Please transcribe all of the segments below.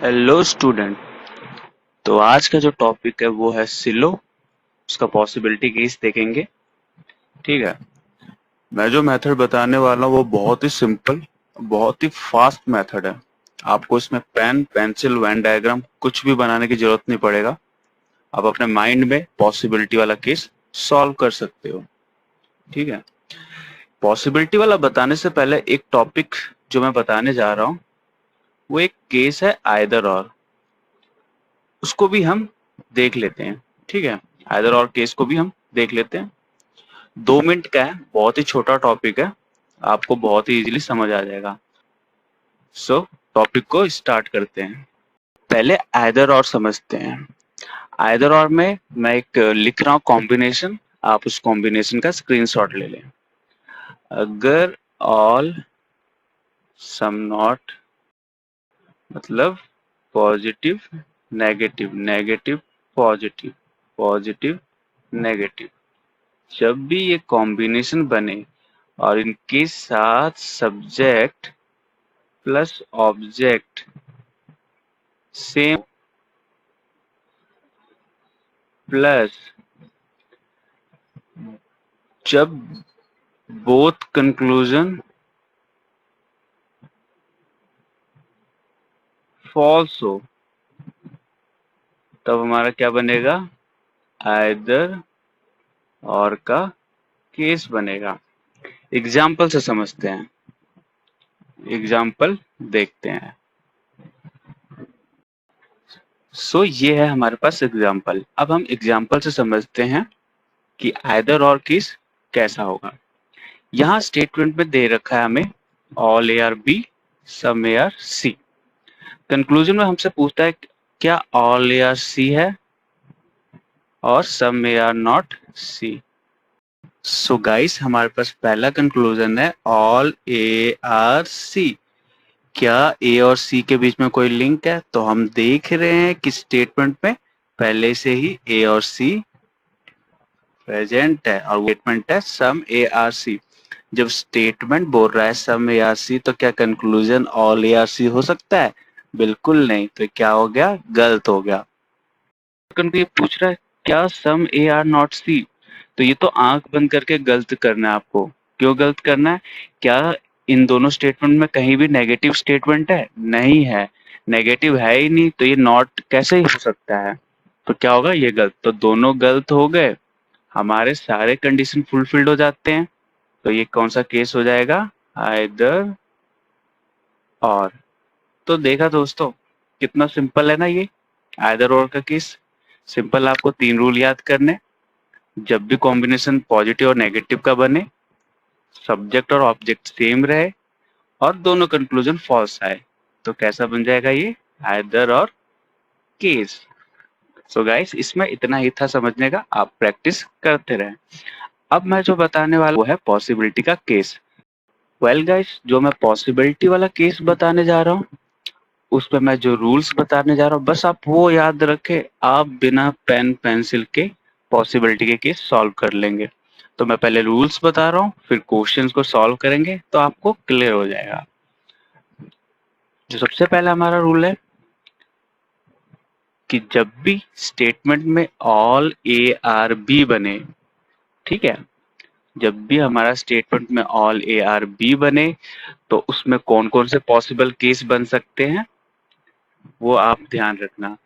Hello student. तो आज का जो टॉपिक है वो है सिलो। उसका पॉसिबिलिटी केस देखेंगे। ठीक है। मैं जो मेथड बताने वाला हूँ वो बहुत ही सिंपल, बहुत ही फास्ट मेथड है। आपको इसमें पेन पेंसिल वेन डायग्राम कुछ भी बनाने की जरूरत नहीं पड़ेगा। आप अपने माइंड में पॉसिबिलिटी वाला केस सॉल्व कर सकते हो। ठीक है। पॉसिबिलिटी वाला बताने से पहले एक टॉपिक जो मैं बताने जा रहा हूँ वो एक केस है आइदर और। उसको भी हम देख लेते हैं। ठीक है। आइदर और केस को भी हम देख लेते हैं। 2 मिनट का है, बहुत ही छोटा टॉपिक है, आपको बहुत ही इजीली समझ आ जाएगा। सो टॉपिक को स्टार्ट करते हैं। पहले आइदर और समझते हैं। आइदर और में मैं एक लिख रहा हूँ कॉम्बिनेशन, आप उस कॉम्बिनेशन का स्क्रीनशॉट ले लें। अगर ऑल सम नॉट मतलब positive negative negative positive positive negative, जब भी ये कॉम्बिनेशन बने और इनके साथ subject plus object same plus जब बोथ कंक्लूजन फॉल्स हो, तब हमारा क्या बनेगा? आइदर और का केस बनेगा। एग्जाम्पल से समझते हैं। एग्जाम्पल देखते हैं। ये है हमारे पास एग्जाम्पल। अब हम एग्जाम्पल से समझते हैं कि आइदर और केस कैसा होगा। यहाँ स्टेटमेंट में दे रखा है हमें all A are B some A are C. Conclusion में हमसे पूछता है क्या ऑल ए आर सी है और some A are not C. So guys, हमारे पास पहला कंक्लूजन है ऑल ए आर सी। क्या ए और सी के बीच में कोई लिंक है? तो हम देख रहे हैं कि स्टेटमेंट में पहले से ही ए और सी प्रेजेंट है और स्टेटमेंट है सम ए आर सी। जब स्टेटमेंट बोल रहा है सम ए आर सी, तो क्या conclusion all A are C हो सकता है? बिल्कुल नहीं। तो क्या हो गया? गलत हो गया। ये पूछ रहा है क्या सम ए आर नॉट सी, तो ये तो आंख बंद करके गलत करना है आपको। क्यों गलत करना है? क्या इन दोनों स्टेटमेंट में कहीं भी नेगेटिव स्टेटमेंट है? नहीं है। नेगेटिव है ही नहीं, तो ये नॉट कैसे ही हो सकता है? तो क्या होगा? ये गलत। तो दोनों गलत हो गए, हमारे सारे कंडीशन फुलफिल्ड हो जाते हैं। तो ये कौन सा केस हो जाएगा? आइदर और। तो देखा दोस्तों, कितना सिंपल है ना ये आइदर और का केस। सिंपल, आपको 3 रूल याद करने। जब भी कॉम्बिनेशन पॉजिटिव और नेगेटिव का बने, सब्जेक्ट और ऑब्जेक्ट सेम रहे और दोनों कंक्लूजन फॉल्स आए, तो कैसा बन जाएगा ये? आइदर और केस। सो गाइस, इसमें इतना ही था समझने का, आप प्रैक्टिस करते रहें। अब मैं जो बताने वाला वो है पॉसिबिलिटी का केस। वेल गाइस, जो मैं पॉसिबिलिटी वाला केस बताने जा रहा हूँ उसमें मैं जो रूल्स बताने जा रहा हूँ बस आप वो याद रखें। आप बिना पेन पेंसिल के पॉसिबिलिटी के केस सॉल्व कर लेंगे। तो मैं पहले रूल्स बता रहा हूँ, फिर क्वेश्चंस को सॉल्व करेंगे तो आपको क्लियर हो जाएगा। जो सबसे पहला हमारा रूल है कि जब भी स्टेटमेंट में ऑल ए आर बी बने, ठीक है, जब भी हमारा स्टेटमेंट में ऑल ए आर बी बने तो उसमें कौन कौन से पॉसिबल केस बन सकते हैं वो आप ध्यान रखना।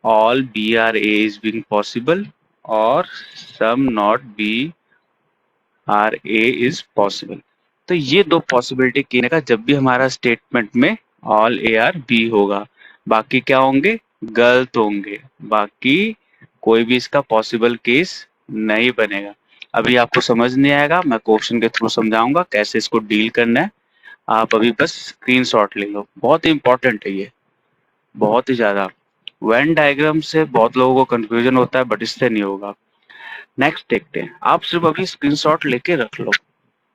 all B or A is being possible और some not B or A is possible। तो ये दो पॉसिबिलिटी कहने का जब भी हमारा स्टेटमेंट में ऑल ए आर बी होगा, बाकी क्या होंगे? गलत होंगे। बाकी कोई भी इसका पॉसिबल केस नहीं बनेगा। अभी आपको समझ नहीं आएगा, मैं क्वेश्चन के थ्रू समझाऊंगा कैसे इसको डील करना है। आप अभी बस स्क्रीनशॉट ले लो, बहुत ही इंपॉर्टेंट है ये, बहुत ही ज्यादा। वेन डायग्राम से बहुत लोगों को कंफ्यूजन होता है बट इससे नहीं होगा। नेक्स्ट देखते हैं। आप सिर्फ अभी स्क्रीनशॉट लेके रख लो,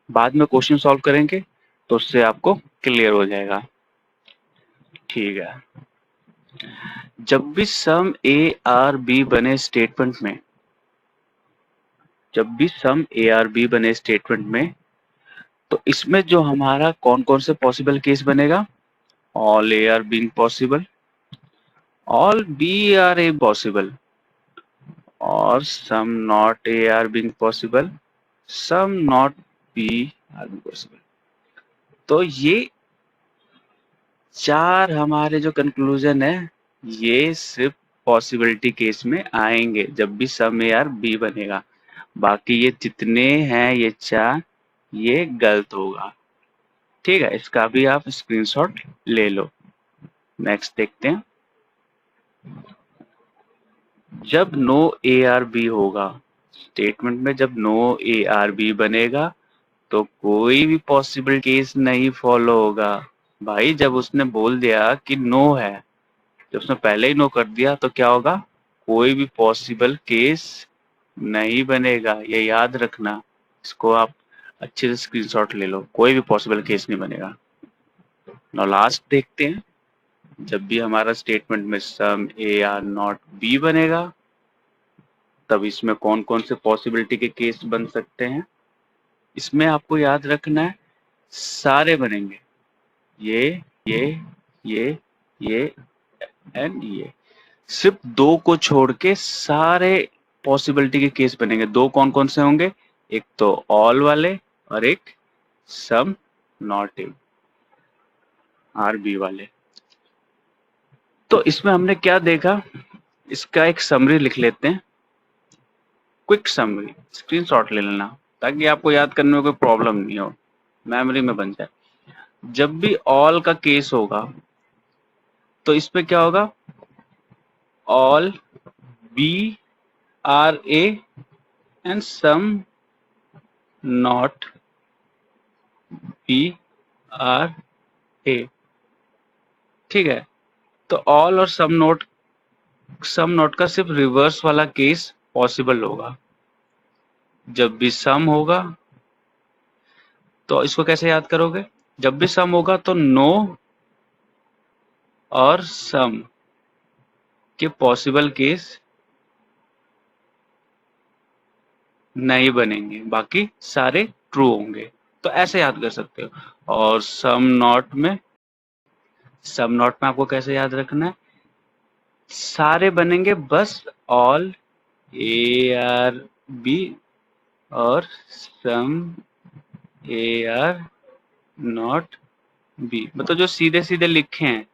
बाद में क्वेश्चन सॉल्व करेंगे तो उससे आपको क्लियर हो जाएगा। ठीक है। जब भी सम ए आर बी बने स्टेटमेंट में, जब भी सम ए आर बी बने स्टेटमेंट में, तो इसमें जो हमारा कौन कौन से पॉसिबल केस बनेगा? all A are being possible, all B are impossible, or some not A are being possible, some not B are being possible. तो ये चार हमारे जो कंक्लूजन है ये सिर्फ पॉसिबिलिटी केस में आएंगे जब भी सम ए आर बी बनेगा। बाकी ये जितने हैं ये चार ये गलत होगा। ठीक है, इसका भी आप स्क्रीनशॉट ले लो। नेक्स्ट देखते हैं। जब नो ए आर बी होगा, स्टेटमेंट में जब नो ए आर बी बनेगा तो कोई भी पॉसिबल केस नहीं फॉलो होगा। भाई जब उसने बोल दिया कि नो है, जब उसने पहले ही नो कर दिया तो क्या होगा, कोई भी पॉसिबल केस नहीं बनेगा। ये याद रखना, इसको आप अच्छे से स्क्रीनशॉट ले लो, कोई भी पॉसिबल केस नहीं बनेगा। नाउ लास्ट देखते हैं। जब भी हमारा स्टेटमेंट में सम ए आर नॉट बी बनेगा तब इसमें कौन कौन से पॉसिबिलिटी के केस बन सकते हैं। इसमें आपको याद रखना है सारे बनेंगे, ये ये ये ये एंड ये। सिर्फ दो को छोड़ के सारे पॉसिबिलिटी के केस बनेंगे। दो कौन कौन से होंगे, एक तो ऑल वाले और एक some not in are B वाले। तो इसमें हमने क्या देखा, इसका एक समरी लिख लेते हैं, क्विक समरी। स्क्रीनशॉट ले लेना ताकि आपको याद करने में कोई प्रॉब्लम नहीं हो, मेमोरी में बन जाए। जब भी ऑल का केस होगा तो इसमें क्या होगा, all B are A and some not B are A. ठीक है, तो ऑल और सम नॉट का सिर्फ रिवर्स वाला केस पॉसिबल होगा। जब भी सम होगा तो इसको कैसे याद करोगे, जब भी सम होगा तो नो और सम के पॉसिबल केस नहीं बनेंगे, बाकी सारे ट्रू होंगे। तो ऐसे याद कर सकते हो। और सम नॉट में आपको कैसे याद रखना है, सारे बनेंगे बस ऑल ए आर बी और some A are not be. मतलब जो सीधे सीधे लिखे हैं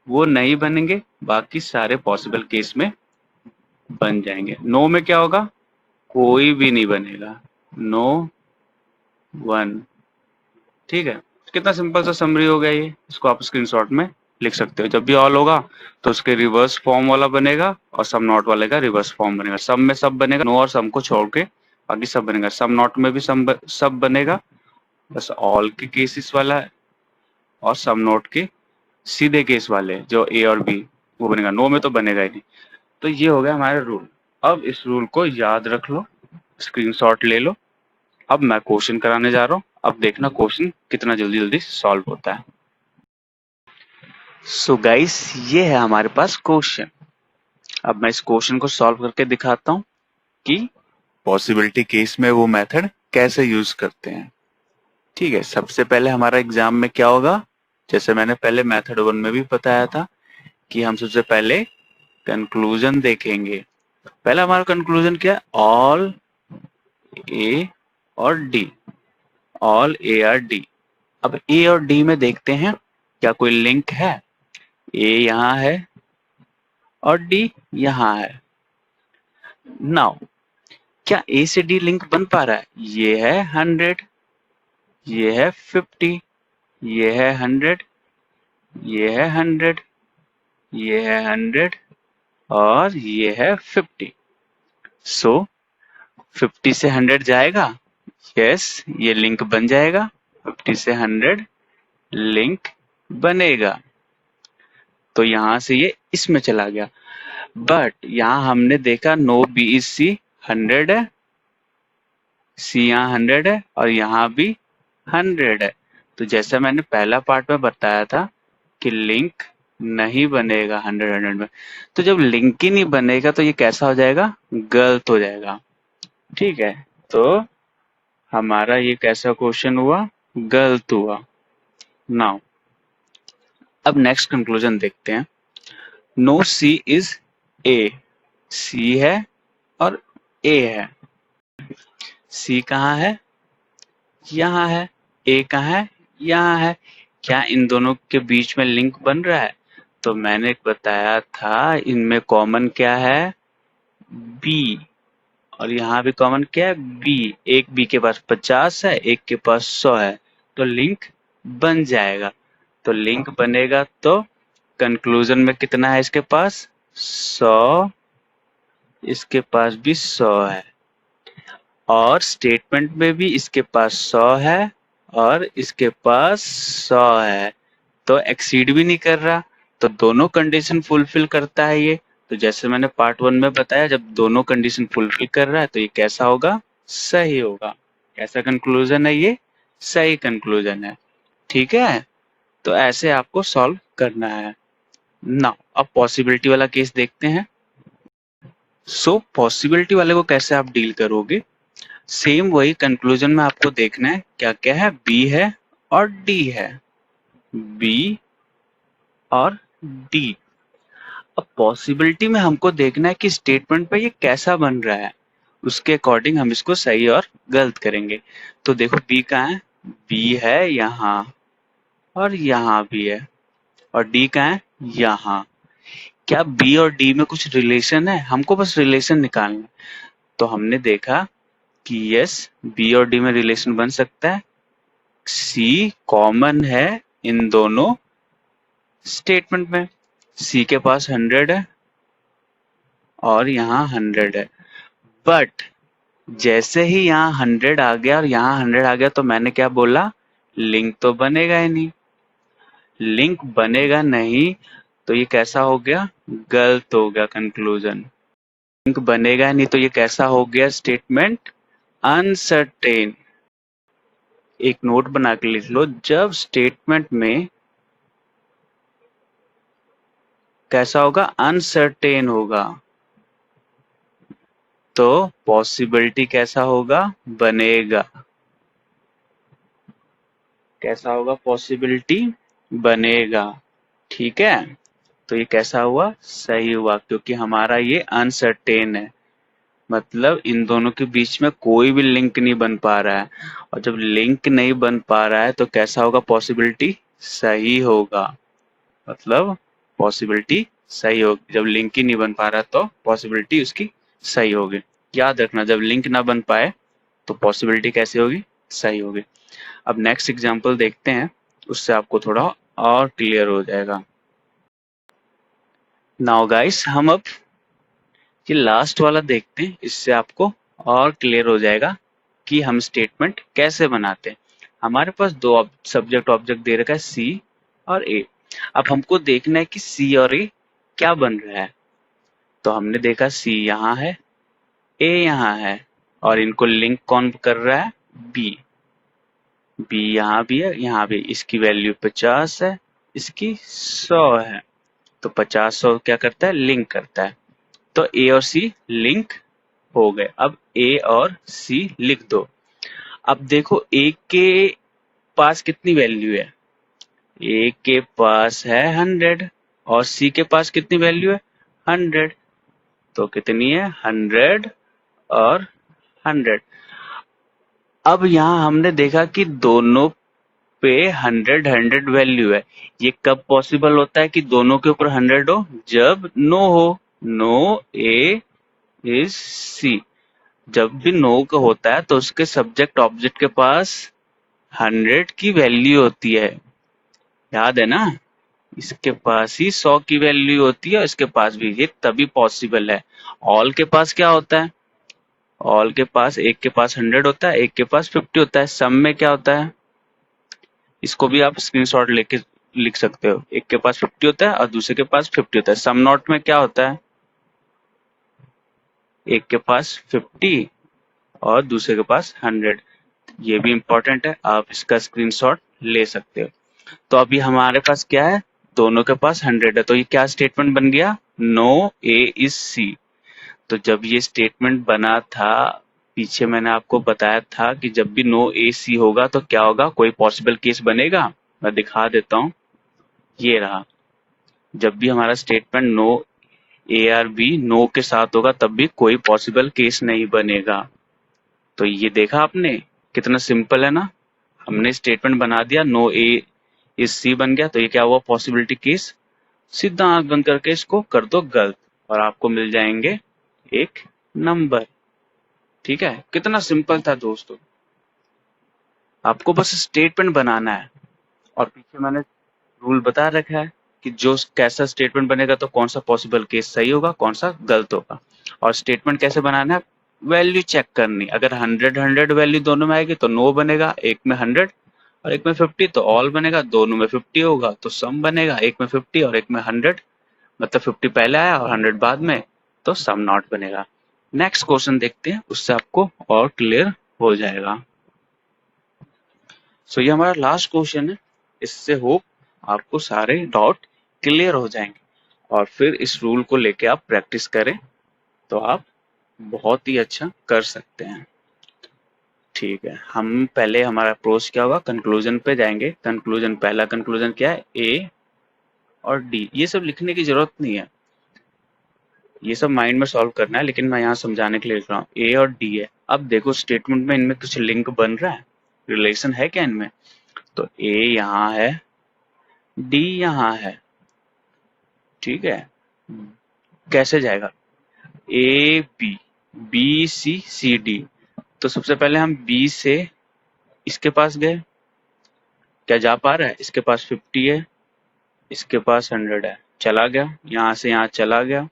वो नहीं बनेंगे, बाकी सारे पॉसिबल केस में बन जाएंगे। नो में क्या होगा, कोई भी नहीं बनेगा, नो वन। ठीक है, कितना सिंपल सा समरी हो गया ये। इसको आप स्क्रीनशॉट में लिख सकते हो। जब भी ऑल होगा तो उसके रिवर्स फॉर्म वाला बनेगा और सम नॉट वाले का रिवर्स फॉर्म बनेगा। सम में सब बनेगा, नो और सम को छोड़ के बाकी सब बनेगा। सम नॉट में भी सब बनेगा, बस ऑल के केसेस वाला है और सम नॉट के सीधे केस वाले जो ए और बी वो बनेगा। नो में तो बनेगा ही नहीं। तो ये हो गया हमारा रूल। अब इस रूल को याद रख लो, स्क्रीनशॉट ले लो। अब मैं क्वेश्चन कराने जा रहा हूँ, अब देखना क्वेश्चन कितना जल्दी जल्दी सॉल्व होता है। सो गाइस ये है हमारे पास क्वेश्चन। अब मैं इस क्वेश्चन को सॉल्व करके दिखाता हूँ कि पॉसिबिलिटी केस में वो मेथड कैसे यूज करते हैं। ठीक है, सबसे पहले हमारा एग्जाम में क्या होगा, जैसे मैंने पहले मेथड 1 में भी बताया था कि हम सबसे पहले कंक्लूजन देखेंगे। पहला हमारा कंक्लूजन क्या है, ऑल ए और D, all A R D. अब ए और डी में देखते हैं क्या कोई लिंक है। ए यहाँ है और डी यहाँ है। नाउ क्या ए से डी लिंक बन पा रहा है, ये है 100, ये है 50, ये है 100, ये है 100, ये है 100 और ये है 50। सो 50 से 100 जाएगा, यस ये लिंक बन जाएगा। 50 से 100 लिंक बनेगा, तो यहां से ये इसमें चला गया। बट यहां हमने देखा नो बी इज सी 100 है, सी यहाँ 100 है और यहाँ भी 100 है। तो जैसा मैंने पहला पार्ट में बताया था कि लिंक नहीं बनेगा 100 में। तो जब लिंक ही नहीं बनेगा तो ये कैसा हो जाएगा, गलत हो जाएगा। ठीक है, तो हमारा ये कैसा क्वेश्चन हुआ, गलत हुआ। नाउ अब नेक्स्ट कंक्लूजन देखते हैं। नो सी इज ए, सी है और ए है। सी कहाँ है? यहाँ है। ए कहाँ है? यहाँ है। क्या इन दोनों के बीच में लिंक बन रहा है? तो मैंने बताया था इनमें कॉमन क्या है? बी। और यहाँ भी कॉमन क्या है? बी। एक बी के पास 50 है, एक के पास 100 है, तो लिंक बन जाएगा। तो लिंक बनेगा तो कंक्लूजन में कितना है इसके पास? 100। इसके पास भी 100 है और स्टेटमेंट में भी इसके पास 100 है और इसके पास 100 है, तो एक्सीड भी नहीं कर रहा। तो दोनों कंडीशन फुलफिल करता है ये। तो जैसे मैंने पार्ट 1 में बताया, जब दोनों कंडीशन फुलफिल कर रहा है तो ये कैसा होगा? सही होगा। कैसा कंक्लूजन है ये? सही कंक्लूजन है। ठीक है, तो ऐसे आपको सॉल्व करना है ना। अब पॉसिबिलिटी वाला केस देखते हैं। सो पॉसिबिलिटी वाले को कैसे आप डील करोगे? सेम वही कंक्लूजन में आपको देखना है क्या क्या है। बी है और डी है। बी और डी। अब पॉसिबिलिटी में हमको देखना है कि स्टेटमेंट पे ये कैसा बन रहा है, उसके अकॉर्डिंग हम इसको सही और गलत करेंगे। तो देखो बी कहाँ है? बी है यहाँ और यहाँ भी है। और डी कहाँ है? यहाँ। क्या बी और डी में कुछ रिलेशन है? हमको बस रिलेशन निकालना है। तो हमने देखा कि यस, बी और डी में रिलेशन बन सकता है। सी कॉमन है इन दोनों स्टेटमेंट में। सी के पास 100 है और यहाँ 100 है। बट जैसे ही यहाँ 100 आ गया और यहाँ 100 आ गया तो मैंने क्या बोला? लिंक तो बनेगा ही नहीं। लिंक बनेगा नहीं तो ये कैसा हो गया? गलत हो गया कंक्लूजन। लिंक बनेगा नहीं तो ये कैसा हो गया स्टेटमेंट? अनसर्टेन। एक नोट बना के लिख लो, जब स्टेटमेंट में कैसा होगा? अनसर्टेन होगा, तो पॉसिबिलिटी कैसा होगा? बनेगा। कैसा होगा? पॉसिबिलिटी बनेगा। ठीक है, तो ये कैसा हुआ? सही हुआ, क्योंकि हमारा ये अनसर्टेन है। मतलब इन दोनों के बीच में कोई भी लिंक नहीं बन पा रहा है। और जब लिंक नहीं बन पा रहा है तो कैसा होगा? पॉसिबिलिटी सही होगा। मतलब पॉसिबिलिटी सही होगी। जब लिंक ही नहीं बन पा रहा तो पॉसिबिलिटी उसकी सही होगी। याद रखना, जब लिंक ना बन पाए तो पॉसिबिलिटी कैसे होगी? सही होगी। अब नेक्स्ट एग्जांपल देखते हैं, उससे आपको थोड़ा और क्लियर हो जाएगा। नाउ गाइस, हम अब ये लास्ट वाला देखते हैं, इससे आपको और क्लियर हो जाएगा कि हम स्टेटमेंट कैसे बनाते हैं। हमारे पास दो सब्जेक्ट ऑब्जेक्ट दे रखा है, सी और ए। अब हमको देखना है कि सी और ए क्या बन रहा है। तो हमने देखा सी यहाँ है, ए यहाँ है, और इनको लिंक कौन कर रहा है? बी। बी यहाँ भी है, यहाँ भी। इसकी वैल्यू 50 है, इसकी 100 है। तो 50-100 क्या करता है? लिंक करता है। तो ए और सी लिंक हो गए। अब ए और सी लिख दो। अब देखो ए के पास कितनी वैल्यू है? ए के पास है 100 और सी के पास कितनी वैल्यू है? 100। तो कितनी है? 100 और 100। अब यहाँ हमने देखा कि दोनों पे 100 वैल्यू है। ये कब पॉसिबल होता है कि दोनों के ऊपर 100 हो? जब नो हो। No A is C. जब भी नो का होता है तो उसके सब्जेक्ट ऑब्जेक्ट के पास 100 की वैल्यू होती है। याद है ना? इसके पास ही 100 की वैल्यू होती है और इसके पास भी। ये तभी पॉसिबल है। ऑल के पास क्या होता है? ऑल के पास, एक के पास 100 होता है, एक के पास 50 होता है। सम में क्या होता है? इसको भी आप स्क्रीनशॉट लेके लिख सकते हो। एक के पास 50 होता है और दूसरे के पास 50 होता है। सम नॉट में क्या होता है? एक के पास 50 और दूसरे के पास 100। ये भी इंपॉर्टेंट है, आप इसका स्क्रीनशॉट ले सकते हो। तो अभी हमारे पास क्या है? दोनों के पास 100 है, तो ये क्या स्टेटमेंट बन गया? No A is C. तो जब ये स्टेटमेंट बना था, पीछे मैंने आपको बताया था कि जब भी नो ए सी होगा तो क्या होगा? कोई पॉसिबल केस बनेगा? मैं दिखा देता हूँ। ये रहा, जब भी हमारा statement no A are B no के साथ होगा तब भी कोई पॉसिबल केस नहीं बनेगा। तो ये देखा आपने कितना सिंपल है ना, हमने स्टेटमेंट बना दिया नो ए इज सी बन गया, तो ये क्या हुआ पॉसिबिलिटी केस, सीधा आंख बंद करके इसको कर दो गलत और आपको मिल जाएंगे एक नंबर। ठीक है, कितना सिंपल था दोस्तों, आपको बस स्टेटमेंट बनाना है और पीछे मैंने रूल बता रखा है कि जो कैसा स्टेटमेंट बनेगा तो कौन सा पॉसिबल केस सही होगा कौन सा गलत होगा। और स्टेटमेंट कैसे बनाना है, वैल्यू चेक करनी, अगर 100 वैल्यू दोनों में आएगी तो नो बनेगा, एक में 100 और एक में 50 तो ऑल बनेगा, दोनों में 50 होगा तो सम बनेगा, एक में 50 और एक में 100 मतलब 50 पहले आया और 100 बाद में तो सम नॉट बनेगा। नेक्स्ट क्वेश्चन देखते हैं, उससे आपको और क्लियर हो जाएगा। सो ये हमारा लास्ट क्वेश्चन है, इससे होप आपको सारे डाउट क्लियर हो जाएंगे और फिर इस रूल को लेके आप प्रैक्टिस करें तो आप बहुत ही अच्छा कर सकते हैं। ठीक है, हम पहले हमारा अप्रोच क्या होगा, कंक्लूजन पे जाएंगे। कंक्लूजन, पहला कंक्लूजन क्या है, ए और डी, ये सब लिखने की जरूरत नहीं है, ये सब माइंड में सॉल्व करना है, लेकिन मैं यहाँ समझाने के लिए लिख रहा हूँ ए और डी है। अब देखो स्टेटमेंट में इनमें कुछ लिंक बन रहा है, रिलेशन है क्या इनमें, तो ए यहाँ है डी यहाँ है। ठीक है, कैसे जाएगा, A B B C C D, तो सबसे पहले हम बी से इसके पास गए, क्या जा पा रहा है, इसके पास 50 है, इसके पास 100 है, चला गया, यहाँ से यहाँ चला गया।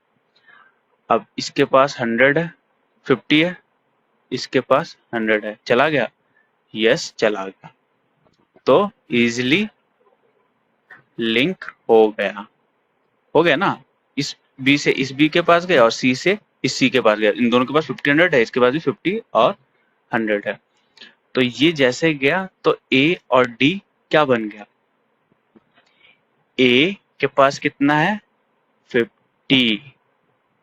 अब इसके पास 100 है, 50 है, इसके पास 100 है, चला गया, यस चला गया, तो इजिली लिंक हो गया ना, इस बी से इस बी के पास गया और सी से इस सी के पास गया, इन दोनों के पास 50 100 है, इसके पास भी 50 और 100 है, तो ये जैसे गया तो ए और डी क्या बन गया, ए के पास कितना है 50,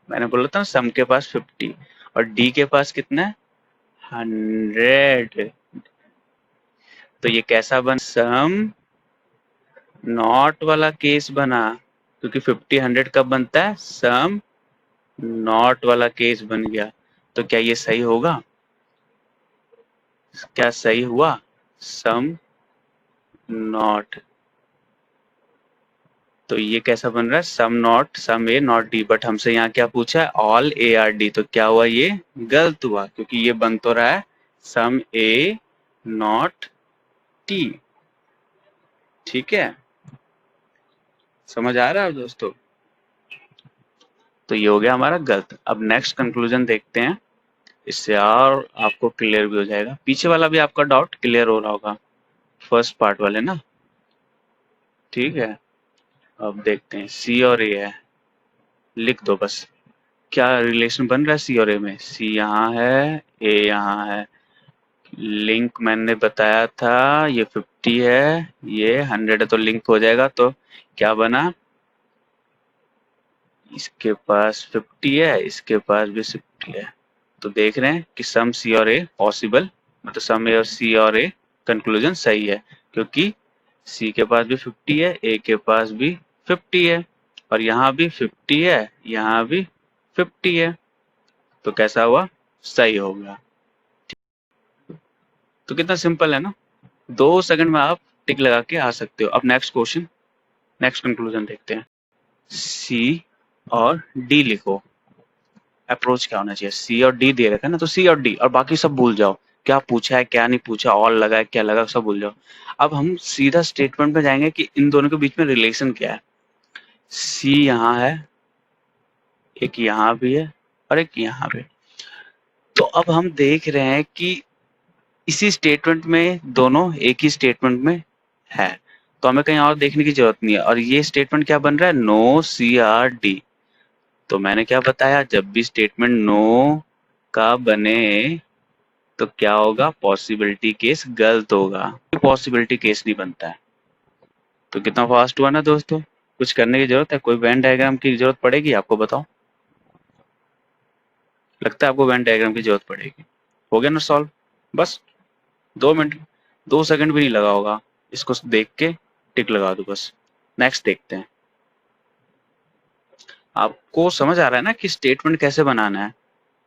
मैंने बोला था सम के पास 50 और डी के पास कितना है 100, तो ये कैसा बन, सम नॉट वाला केस बना, क्योंकि 50 100 कब बनता है, सम नॉट वाला केस बन गया। तो क्या ये सही होगा, क्या सही हुआ, सम नॉट, तो ये कैसा बन रहा है, some not some A not D, but हमसे यहाँ क्या पूछा है, ऑल ए आर डी, तो क्या हुआ, ये गलत हुआ क्योंकि ये बन तो रहा है सम ए नॉट टी। ठीक है, समझ आ रहा है दोस्तों, तो ये हो गया हमारा गलत। अब नेक्स्ट कंक्लूजन देखते हैं, इससे और आपको क्लियर भी हो जाएगा, पीछे वाला भी आपका डाउट क्लियर हो रहा होगा, फर्स्ट पार्ट वाले ना। ठीक है, अब देखते हैं सी और ए है, लिख दो बस, क्या रिलेशन बन रहा है सी और ए में, सी यहाँ है ए यहाँ है, लिंक मैंने बताया था ये 50 है ये 100 है तो लिंक हो जाएगा, तो क्या बना, इसके पास 50 है इसके पास भी 50 है, तो देख रहे हैं कि सम सी और ए पॉसिबल, मतलब सम ए और सी और ए कंक्लूजन सही है, क्योंकि सी के पास भी 50 है ए के पास भी 50 है और यहाँ भी 50 है यहाँ भी 50 है, तो कैसा हुआ, सही हो गया। तो कितना सिंपल है ना, 2 सेकंड में आप टिक लगा के आ सकते हो। अब नेक्स्ट क्वेश्चन, नेक्स्ट कंक्लूजन देखते हैं, सी और डी लिखो, अप्रोच क्या होना चाहिए, सी और डी दे रखा है ना, तो सी और डी और बाकी सब भूल जाओ, क्या पूछा है क्या नहीं पूछा, ऑल लगा है क्या लगा, सब भूल जाओ। अब हम सीधा स्टेटमेंट में जाएंगे कि इन दोनों के बीच में रिलेशन क्या है, सी यहाँ है एक यहाँ भी है और एक यहाँ पे, तो अब हम देख रहे हैं कि इसी स्टेटमेंट में दोनों एक ही स्टेटमेंट में है, तो हमें कहीं और देखने की जरूरत नहीं है, और ये स्टेटमेंट क्या बन रहा है, नो सी आर डी, तो मैंने क्या बताया, जब भी स्टेटमेंट नो का बने तो क्या होगा, पॉसिबिलिटी केस गलत होगा, पॉसिबिलिटी केस नहीं बनता है। तो कितना फास्ट हुआ ना दोस्तों, कुछ करने की जरूरत है, कोई वेन डायग्राम की जरूरत पड़ेगी आपको, बताओ, लगता है आपको वेन डायग्राम की जरूरत पड़ेगी, हो गया ना सॉल्व, बस 2 मिनट 2 सेकंड भी नहीं लगा होगा, इसको देख के टिक लगा दो बस। नेक्स्ट देखते हैं। आपको समझ आ रहा है ना कि स्टेटमेंट कैसे बनाना है,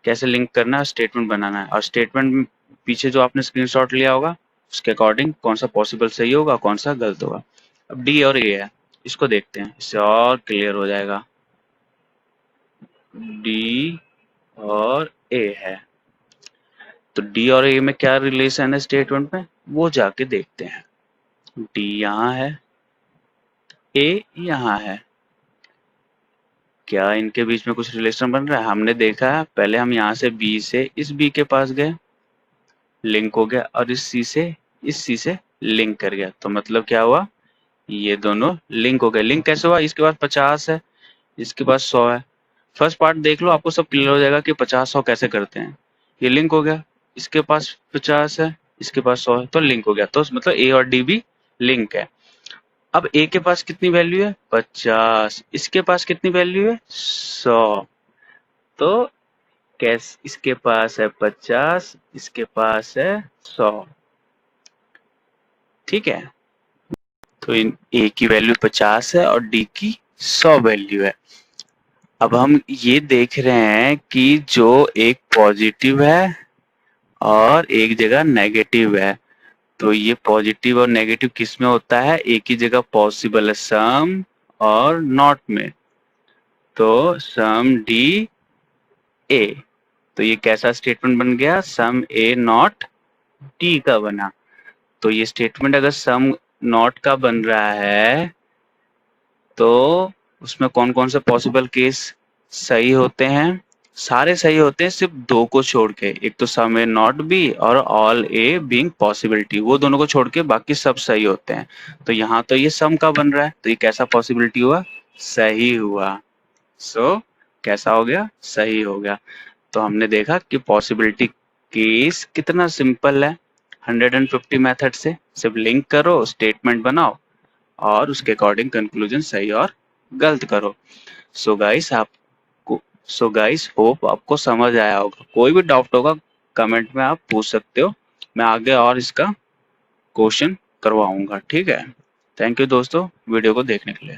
कैसे लिंक करना है, स्टेटमेंट बनाना है, और स्टेटमेंट पीछे जो आपने स्क्रीनशॉट लिया होगा उसके अकॉर्डिंग कौन सा पॉसिबल सही होगा, कौन सा गलत होगा। अब डी और ए है, इसको देखते हैं, इससे और क्लियर हो जाएगा। डी और ए है, तो डी और ए में क्या रिलेशन है स्टेटमेंट में, वो जाके देखते हैं। डी यहाँ है, ए यहाँ है, क्या इनके बीच में कुछ रिलेशन बन रहा है? हमने देखा है, पहले हम यहाँ से बी से इस बी के पास गए, लिंक हो गया, और इस सी से लिंक कर गया, तो मतलब क्या हुआ, ये दोनों लिंक हो गए। लिंक कैसे हुआ? इसके पास 50 है, इसके पास 100 है। फर्स्ट पार्ट देख लो, आपको सब क्लियर हो जाएगा कि 50-100 कैसे करते हैं। ये लिंक हो गया, इसके पास 50 है, इसके पास 100 है, तो लिंक हो गया। तो मतलब ए और डी भी लिंक है। अब ए के पास कितनी वैल्यू है? 50। इसके पास कितनी वैल्यू है? 100। तो कैस इसके पास है 50, इसके पास है 100। ठीक है, तो इन ए की वैल्यू 50 है और डी की 100 वैल्यू है। अब हम ये देख रहे हैं कि जो एक पॉजिटिव है और एक जगह नेगेटिव है, तो ये पॉजिटिव और नेगेटिव किस में होता है? एक ही जगह पॉसिबल है, सम और नॉट में। तो सम डी ए, तो ये कैसा स्टेटमेंट बन गया? सम ए नॉट डी का बना। तो ये स्टेटमेंट अगर सम नॉट का बन रहा है तो उसमें कौन कौन से पॉसिबल केस सही होते हैं? सारे सही होते हैं सिर्फ दो को छोड़ के, एक तो सम ए नॉट बी और ऑल ए बीइंग पॉसिबिलिटी, वो दोनों को छोड़ के बाकी सब सही होते हैं। तो यहाँ तो ये सम का बन रहा है, तो ये कैसा पॉसिबिलिटी हुआ? सही हुआ। सो कैसा हो गया? सही हो गया। तो हमने देखा कि पॉसिबिलिटी केस कितना सिंपल है। 150 मेथड से सिर्फ लिंक करो, स्टेटमेंट बनाओ और उसके अकॉर्डिंग कंक्लूजन सही और गलत करो। सो गाइस आपको सो गाइस होप आपको समझ आया होगा। कोई भी डाउट होगा कमेंट में आप पूछ सकते हो, मैं आगे और इसका क्वेश्चन करवाऊंगा। ठीक है, थैंक यू दोस्तों वीडियो को देखने के लिए।